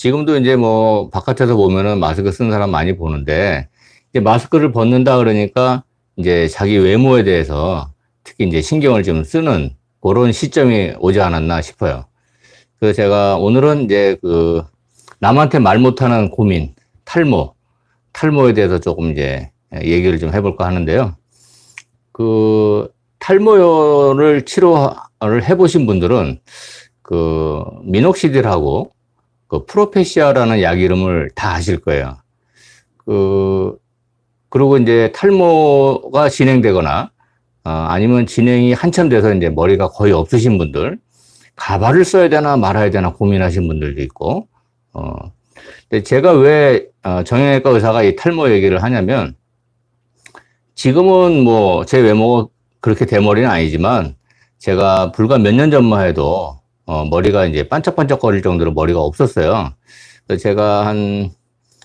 지금도 이제 뭐 바깥에서 보면은 마스크 쓴 사람 많이 보는데, 이제 마스크를 벗는다 그러니까 이제 자기 외모에 대해서 특히 이제 신경을 좀 쓰는 그런 시점이 오지 않았나 싶어요. 그래서 제가 오늘은 이제 그 남한테 말 못하는 고민, 탈모에 대해서 조금 이제 얘기를 좀 해볼까 하는데요. 그 탈모를 치료를 해보신 분들은 그 미녹시딜하고 그 프로페시아라는 약 이름을 다 아실 거예요. 그리고 이제 탈모가 진행되거나 아니면 진행이 한참 돼서 이제 머리가 거의 없으신 분들, 가발을 써야 되나 말아야 되나 고민하신 분들도 있고, 근데 제가 왜 정형외과 의사가 이 탈모 얘기를 하냐면, 지금은 뭐 제 외모가 그렇게 대머리는 아니지만, 제가 불과 몇 년 전만 해도 머리가 이제 반짝반짝거릴 정도로 머리가 없었어요. 그래서 제가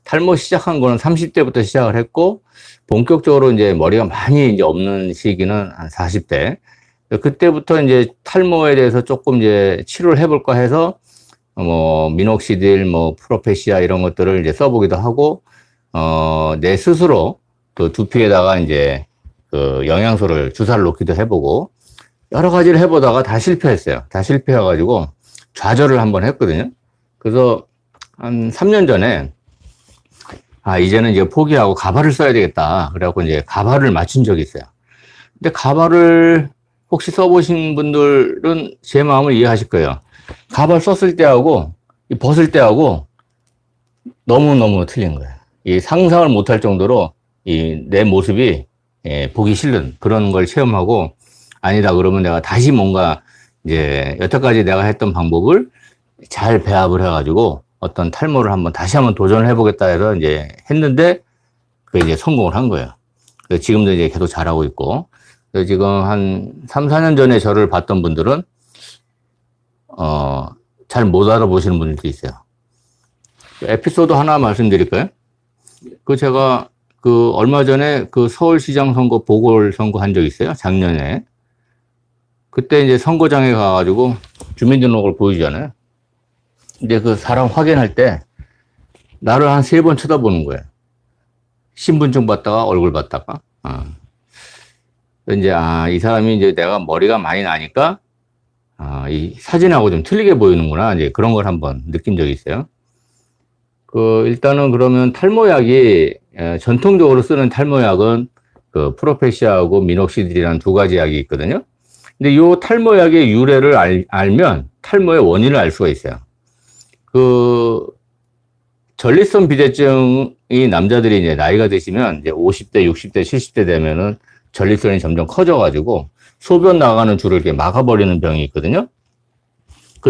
탈모 시작한 거는 30대부터 시작을 했고, 본격적으로 이제 머리가 많이 이제 없는 시기는 한 40대. 그때부터 이제 탈모에 대해서 조금 이제 치료를 해볼까 해서, 뭐, 미녹시딜, 뭐, 프로페시아 이런 것들을 이제 써보기도 하고, 내 스스로 또 두피에다가 이제 그 영양소를 주사를 놓기도 해보고, 여러 가지를 해보다가 다 실패했어요. 다 실패해가지고 좌절을 한번 했거든요. 그래서 한 3년 전에 이제는 이제 포기하고 가발을 써야 되겠다. 그래갖고 이제 가발을 맞춘 적이 있어요. 근데 가발을 혹시 써보신 분들은 제 마음을 이해하실 거예요. 가발 썼을 때하고 벗을 때하고 너무너무 틀린 거예요. 이 상상을 못할 정도로 내 모습이 보기 싫은 그런 걸 체험하고, 아니다 그러면 내가 다시 뭔가 이제 여태까지 내가 했던 방법을 잘 배합을 해가지고 어떤 탈모를 다시 한번 도전을 해보겠다 해서 이제 했는데, 그게 이제 성공을 한 거예요. 그래서 지금도 이제 계속 잘하고 있고, 그래서 지금 한 3, 4년 전에 저를 봤던 분들은 잘 못 알아보시는 분들도 있어요. 에피소드 하나 말씀드릴까요? 제가 얼마 전에 서울시장 선거 보궐선거 한 적 있어요. 작년에. 그때 이제 선거장에 가가지고 주민등록을 보여주잖아요. 근데 그 사람 확인할 때 나를 한 3번 쳐다보는 거예요. 신분증 봤다가 얼굴 봤다가. 이제 이 사람이 이제 내가 머리가 많이 나니까 이 사진하고 좀 틀리게 보이는구나. 이제 그런 걸 한번 느낀 적이 있어요. 일단은 그러면 탈모약이 전통적으로 쓰는 탈모약은 프로페시아하고 미녹시딜이라는 두 가지 약이 있거든요. 근데 이 탈모약의 유래를 알면 탈모의 원인을 알 수가 있어요. 전립선 비대증이 남자들이 이제 나이가 드시면 이제 50대, 60대, 70대 되면은 전립선이 점점 커져가지고 소변 나가는 줄을 이렇게 막아버리는 병이 있거든요.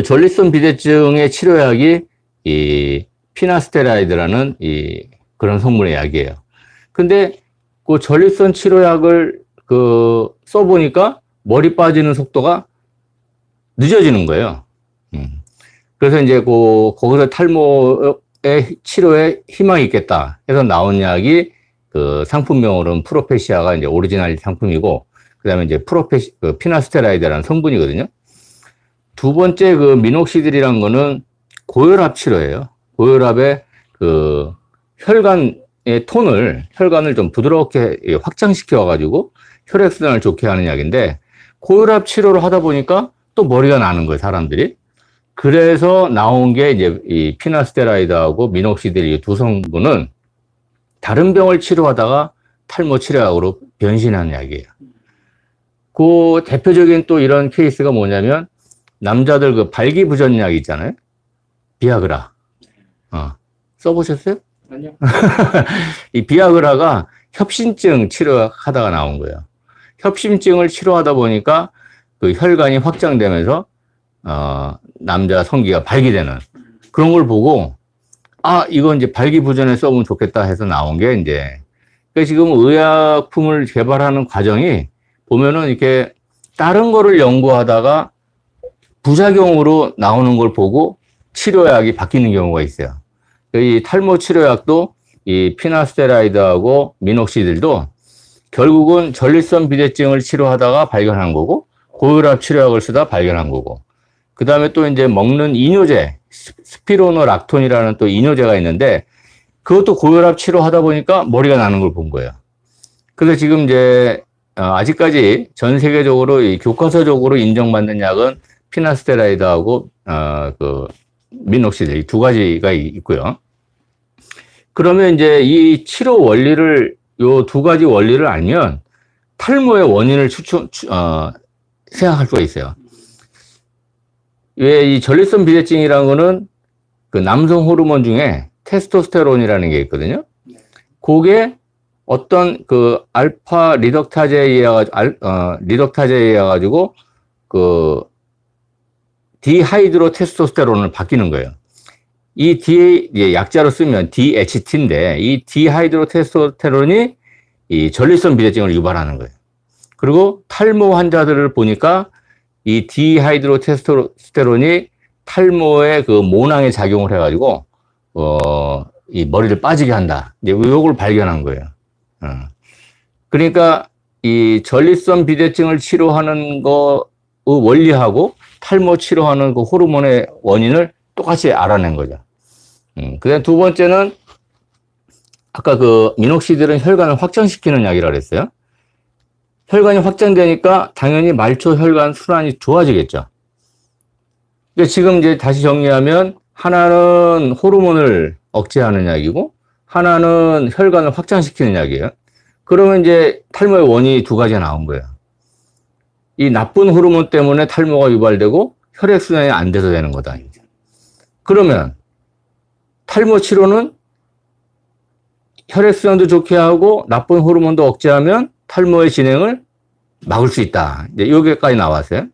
전립선 비대증의 치료약이 이 피나스테라이드라는 그런 성분의 약이에요. 근데 전립선 치료약을 써보니까 머리 빠지는 속도가 늦어지는 거예요. 그래서 이제 거기서 탈모의 치료에 희망이 있겠다 해서 나온 약이 상품명으로는 프로페시아가 이제 오리지널 상품이고, 그 다음에 이제 피나스테라이드라는 성분이거든요. 두 번째 미녹시딜이라는 거는 고혈압 치료예요. 고혈압에 혈관의 혈관을 좀 부드럽게 확장시켜가지고 혈액순환을 좋게 하는 약인데, 고혈압 치료를 하다 보니까 또 머리가 나는 거예요, 사람들이. 그래서 나온 게 이제 이 피나스테라이드하고 미녹시딜 이 두 성분은 다른 병을 치료하다가 탈모 치료약으로 변신한 약이에요. 대표적인 또 이런 케이스가 뭐냐면, 남자들 발기부전약 있잖아요. 비아그라. 써보셨어요? 아니요. 이 비아그라가 협심증 치료하다가 나온 거예요. 협심증을 치료하다 보니까 혈관이 확장되면서 남자 성기가 발기되는 그런 걸 보고, 이건 이제 발기부전에 써보면 좋겠다 해서 나온 게 이제, 지금 의약품을 개발하는 과정이 보면은 이렇게 다른 거를 연구하다가 부작용으로 나오는 걸 보고 치료약이 바뀌는 경우가 있어요. 이 탈모 치료약도 이 피나스테라이드하고 미녹시딜도 결국은 전립선 비대증을 치료하다가 발견한 거고, 고혈압 치료약을 쓰다 발견한 거고, 그 다음에 또 이제 먹는 이뇨제, 스피로노락톤이라는 또 이뇨제가 있는데 그것도 고혈압 치료하다 보니까 머리가 나는 걸 본 거예요. 그래서 지금 이제 아직까지 전 세계적으로 이 교과서적으로 인정받는 약은 피나스테라이드하고 그 미녹시딜 이 두 가지가 있고요. 그러면 이제 이 치료 원리를 요 두 가지 원리를 알면 탈모의 원인을 생각할 수가 있어요. 왜 이 전립선 비대증이라는 거는 그 남성 호르몬 중에 테스토스테론이라는 게 있거든요. 그게 어떤 그 알파 리덕타제에 의해 가지고 그 디하이드로 테스토스테론을 바뀌는 거예요. 이 약자로 쓰면 DHT인데 이 디하이드로 테스토스테론이 이 전립선 비대증을 유발하는 거예요. 그리고 탈모 환자들을 보니까 이 디하이드로 테스토스테론이 탈모의 그 모낭에 작용을 해가지고 이 머리를 빠지게 한다. 이제 요걸 발견한 거예요. 그러니까 이 전립선 비대증을 치료하는 거의 원리하고 탈모 치료하는 그 호르몬의 원인을 똑같이 알아낸 거죠. 그다음 두 번째는 아까 그 미녹시딜은 혈관을 확장시키는 약이라고 그랬어요. 혈관이 확장되니까 당연히 말초 혈관 순환이 좋아지겠죠. 그러니까 지금 이제 다시 정리하면 하나는 호르몬을 억제하는 약이고 하나는 혈관을 확장시키는 약이에요. 그러면 이제 탈모의 원인이 두 가지가 나온 거예요. 이 나쁜 호르몬 때문에 탈모가 유발되고 혈액순환이 안 돼서 되는 거다. 그러면 탈모 치료는 혈액순환도 좋게 하고 나쁜 호르몬도 억제하면 탈모의 진행을 막을 수 있다. 이제 여기까지 나왔어요.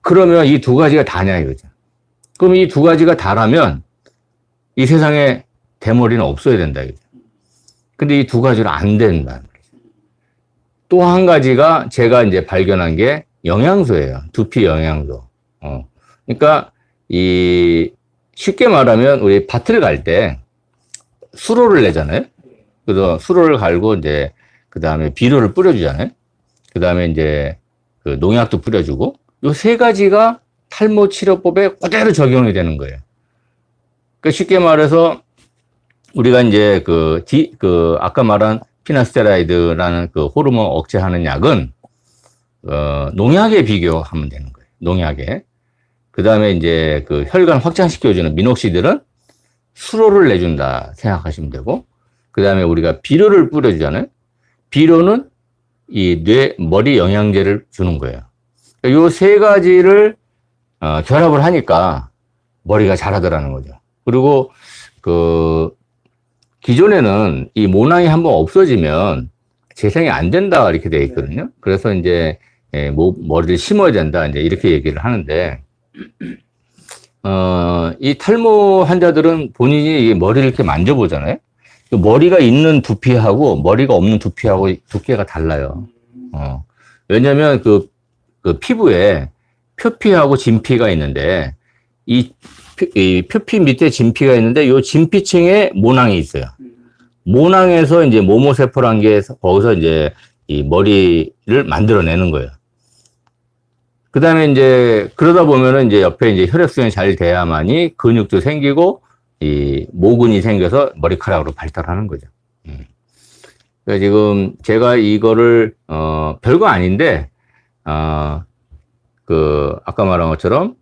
그러면 이 두 가지가 다냐 이거죠. 그럼 이 두 가지가 다라면 이 세상에 대머리는 없어야 된다 이거죠. 근데 이 두 가지로 안 된다. 또 한 가지가 제가 이제 발견한 게 영양소예요. 두피 영양소. 그러니까 이 쉽게 말하면 우리 밭을 갈 때 수로를 내잖아요. 그래서 수로를 갈고 이제 그 다음에 비료를 뿌려주잖아요. 그 다음에 이제 그 농약도 뿌려주고 요 세 가지가 탈모 치료법에 그대로 적용이 되는 거예요. 그러니까 쉽게 말해서 우리가 이제 그 아까 말한 피나스테라이드라는 그 호르몬 억제하는 약은 농약에 비교하면 되는 거예요. 농약에. 그 다음에 이제 그 혈관 확장시켜주는 미녹시딜은 수로를 내준다 생각하시면 되고, 그 다음에 우리가 비료를 뿌려주잖아요. 비료는 이 머리 영양제를 주는 거예요. 요 세 가지를 결합을 하니까 머리가 자라더라는 거죠. 그리고 그 기존에는 이 모낭이 한번 없어지면 재생이 안 된다 이렇게 되어 있거든요. 그래서 이제 머리를 심어야 된다 이제 이렇게 얘기를 하는데 이 탈모 환자들은 본인이 머리를 이렇게 만져보잖아요. 머리가 있는 두피하고 머리가 없는 두피하고 두께가 달라요. 왜냐면 그 피부에 표피하고 진피가 있는데 이 표피 밑에 진피가 있는데 이 진피층에 모낭이 있어요. 모낭에서 이제 모모세포란 게 거기서 이제 이 머리를 만들어내는 거예요. 그 다음에 이제 그러다 보면은 이제 옆에 이제 혈액순환이 잘 돼야만이 근육도 생기고 이 모근이 생겨서 머리카락으로 발달하는 거죠. 그러니까 지금 제가 이거를 별거 아닌데 그 아까 말한 것처럼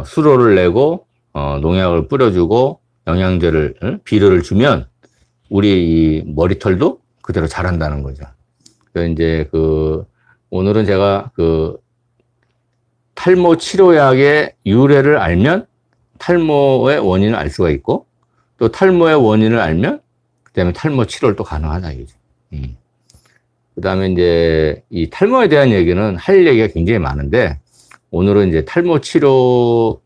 수로를 내고 농약을 뿌려주고 영양제를 비료를 주면 우리 이 머리털도 그대로 자란다는 거죠. 그래서 이제 오늘은 제가 탈모 치료약의 유래를 알면 탈모의 원인을 알 수가 있고 또 탈모의 원인을 알면 그다음에 탈모 치료를 또 가능하다 이거죠. 그다음에 이제 이 탈모에 대한 얘기는 할 얘기가 굉장히 많은데 오늘은 이제 탈모 치료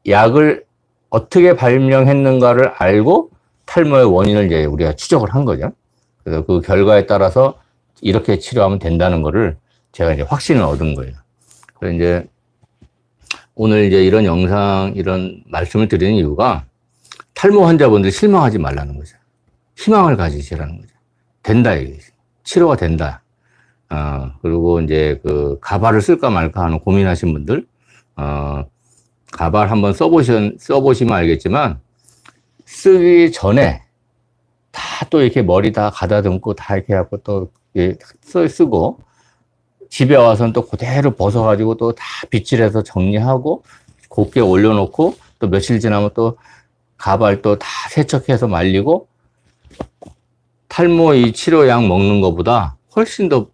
약을 어떻게 발명했는가를 알고 탈모의 원인을 이제 우리가 추적을 한 거죠. 그래서 그 결과에 따라서 이렇게 치료하면 된다는 거를 제가 이제 확신을 얻은 거예요. 그래서 이제 오늘 이제 이런 영상, 이런 말씀을 드리는 이유가 탈모 환자분들 실망하지 말라는 거죠. 희망을 가지시라는 거죠. 된다, 이게. 치료가 된다. 그리고 이제 가발을 쓸까 말까 하는 고민하신 분들, 가발 한번 써보시면 알겠지만, 쓰기 전에 다 또 이렇게 머리 다 가다듬고 다 이렇게 하고 또 쓰고, 집에 와서는 또 그대로 벗어가지고 또 다 빗질해서 정리하고, 곱게 올려놓고, 또 며칠 지나면 또 가발 또 다 세척해서 말리고, 탈모 이 치료약 먹는 것보다 훨씬 더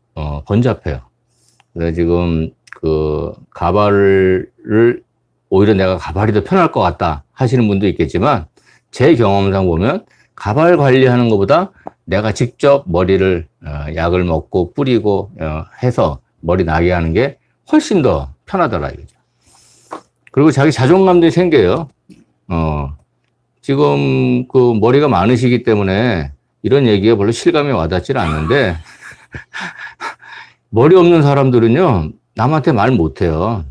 번잡해요. 그래서 지금 그 가발을 오히려 내가 가발이 더 편할 것 같다 하시는 분도 있겠지만, 제 경험상 보면 가발 관리하는 것보다 내가 직접 머리를 약을 먹고 뿌리고 해서 머리 나게 하는 게 훨씬 더 편하더라 이거죠. 그리고 자기 자존감도 생겨요. 지금 그 머리가 많으시기 때문에 이런 얘기가 별로 실감이 와닿질 않는데, 머리 없는 사람들은요, 남한테 말 못해요.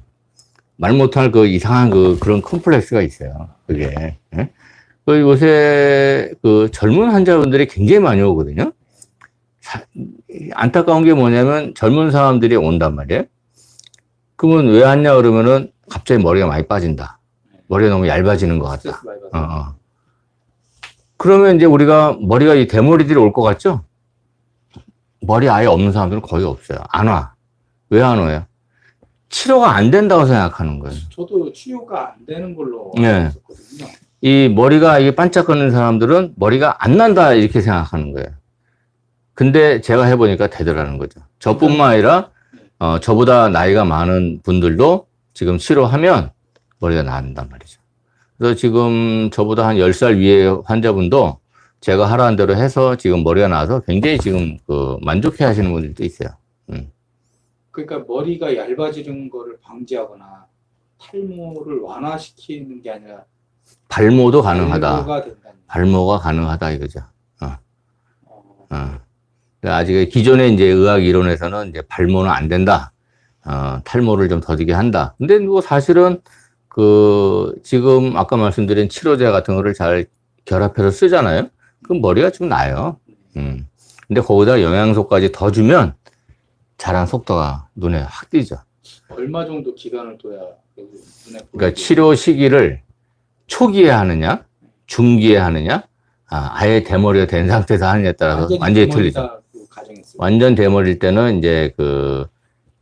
말 못할 그 이상한 그런 컴플렉스가 있어요. 그게. 예? 요새 그 젊은 환자분들이 굉장히 많이 오거든요. 안타까운 게 뭐냐면 젊은 사람들이 온단 말이에요. 그러면 왜 왔냐 그러면은 갑자기 머리가 많이 빠진다. 머리가 너무 얇아지는 것 같다. 그러면 이제 우리가 머리가 이 대머리들이 올 것 같죠? 머리 아예 없는 사람들은 거의 없어요. 안 와. 왜 안 와요? 치료가 안 된다고 생각하는 거예요. 저도 치료가 안 되는 걸로 네. 알았었거든요. 이 머리가 이게 반짝거리는 사람들은 머리가 안 난다 이렇게 생각하는 거예요. 근데 제가 해보니까 되더라는 거죠. 저뿐만 아니라 저보다 나이가 많은 분들도 지금 치료하면 머리가 난단 말이죠. 그래서 지금 저보다 한 10살 위의 환자분도 제가 하라는 대로 해서 지금 머리가 나서 굉장히 지금 만족해 하시는 분들도 있어요. 그러니까 머리가 얇아지는 거를 방지하거나 탈모를 완화시키는 게 아니라 발모도 가능하다. 발모가 된다는 발모가 가능하다 이거죠. 아직 기존의 이제 의학 이론에서는 이제 발모는 안 된다. 탈모를 좀 더디게 한다. 근데 뭐 사실은 지금 아까 말씀드린 치료제 같은 거를 잘 결합해서 쓰잖아요. 그럼 머리가 좀 나요. 근데 거기다 영양소까지 더 주면 자란 속도가 눈에 확 띄죠. 얼마 정도 기간을 둬야 눈에 그러니까 치료 시기를 초기에 하느냐, 중기에 하느냐, 아예 대머리가 된 상태에서 하느냐에 따라서 완전히 틀리죠. 완전 대머리일 때는 이제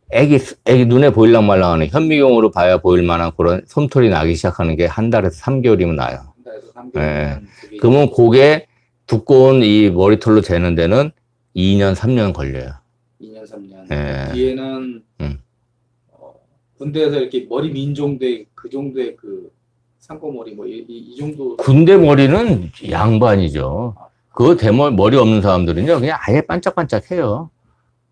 애기 눈에 보일랑 말랑 하는 현미경으로 봐야 보일 만한 그런 솜털이 나기 시작하는 게 한 달에서 3개월이면 나요. 한 달에서 3개월. 예. 그러면 그게 두꺼운 이 머리털로 재는 데는 2년, 3년 걸려요. 2년, 3년. 예. 뒤에는 군대에서 이렇게 머리 민정대 그 정도의 상고머리 뭐 이 정도. 군대 머리는 양반이죠. 머리 없는 사람들은요, 그냥 아예 반짝반짝해요.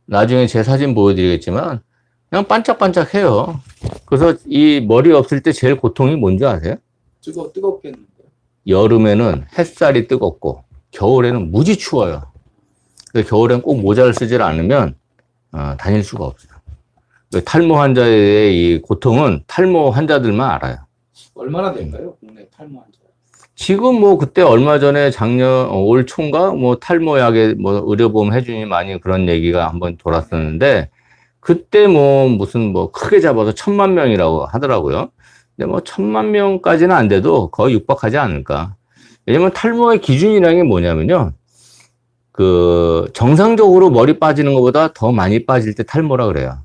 나중에 제 사진 보여드리겠지만, 그냥 반짝반짝해요. 그래서 이 머리 없을 때 제일 고통이 뭔지 아세요? 뜨겁겠는데요. 여름에는 햇살이 뜨겁고, 겨울에는 무지 추워요. 그래서 겨울엔 꼭 모자를 쓰질 않으면, 다닐 수가 없어요. 탈모 환자의 이 고통은 탈모 환자들만 알아요. 얼마나 될까요? 국내 탈모 환자. 지금 뭐 그때 얼마 전에 올 초인가 뭐 탈모약에 뭐 의료보험 해주니 많이 그런 얘기가 한번 돌았었는데, 그때 무슨 크게 잡아서 1000만 명이라고 하더라고요. 근데 1000만 명까지는 안 돼도 거의 육박하지 않을까. 왜냐면 탈모의 기준이라는 게 뭐냐면요, 정상적으로 머리 빠지는 것보다 더 많이 빠질 때 탈모라 그래요.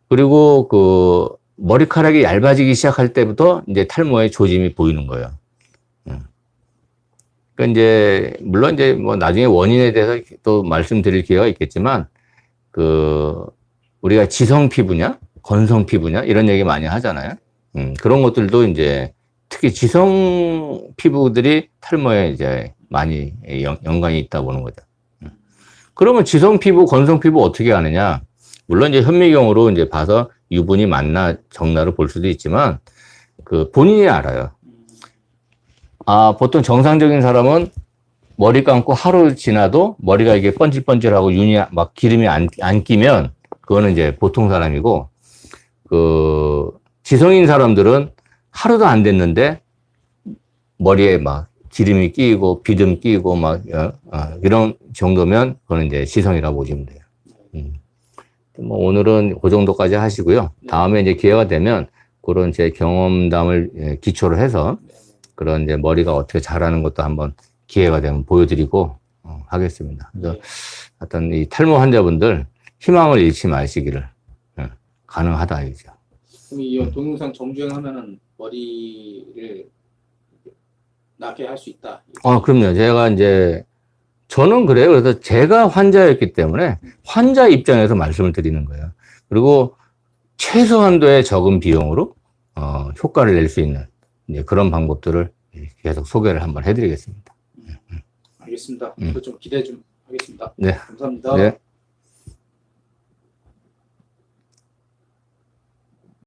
그리고 머리카락이 얇아지기 시작할 때부터 이제 탈모의 조짐이 보이는 거예요. 그러니까 이제 물론 이제 나중에 원인에 대해서 또 말씀드릴 기회가 있겠지만, 우리가 지성 피부냐, 건성 피부냐 이런 얘기 많이 하잖아요. 그런 것들도 이제 특히 지성 피부들이 탈모에 이제 많이 연관이 있다 보는 거죠. 그러면 지성 피부, 건성 피부 어떻게 하느냐? 물론 이제 현미경으로 이제 봐서 유분이 많나 적나를 볼 수도 있지만, 본인이 알아요. 보통 정상적인 사람은 머리 감고 하루 지나도 머리가 이게 번질번질하고 기름이 안 끼면 그거는 이제 보통 사람이고, 지성인 사람들은 하루도 안 됐는데 머리에 기름이 끼고 비듬 끼고 이런 정도면 그거는 이제 지성이라고 보시면 돼요. 오늘은 그 정도까지 하시고요. 다음에 이제 기회가 되면 그런 제 경험담을 기초로 해서 네. 그런 이제 머리가 어떻게 자라는 것도 한번 기회가 되면 보여드리고 하겠습니다. 그래서 네. 하여튼 이 탈모 환자분들 희망을 잃지 마시기를 가능하다 이죠. 그럼 이 동영상 정주행하면은 머리를 나게 할 수 있다. 그럼요. 제가 이제 저는 그래요. 그래서 제가 환자였기 때문에 환자 입장에서 말씀을 드리는 거예요. 그리고 최소한도의 적은 비용으로 효과를 낼 수 있는 이제 그런 방법들을 계속 소개를 한번 해드리겠습니다. 알겠습니다. 그거 좀 기대 좀 하겠습니다. 네. 감사합니다. 네.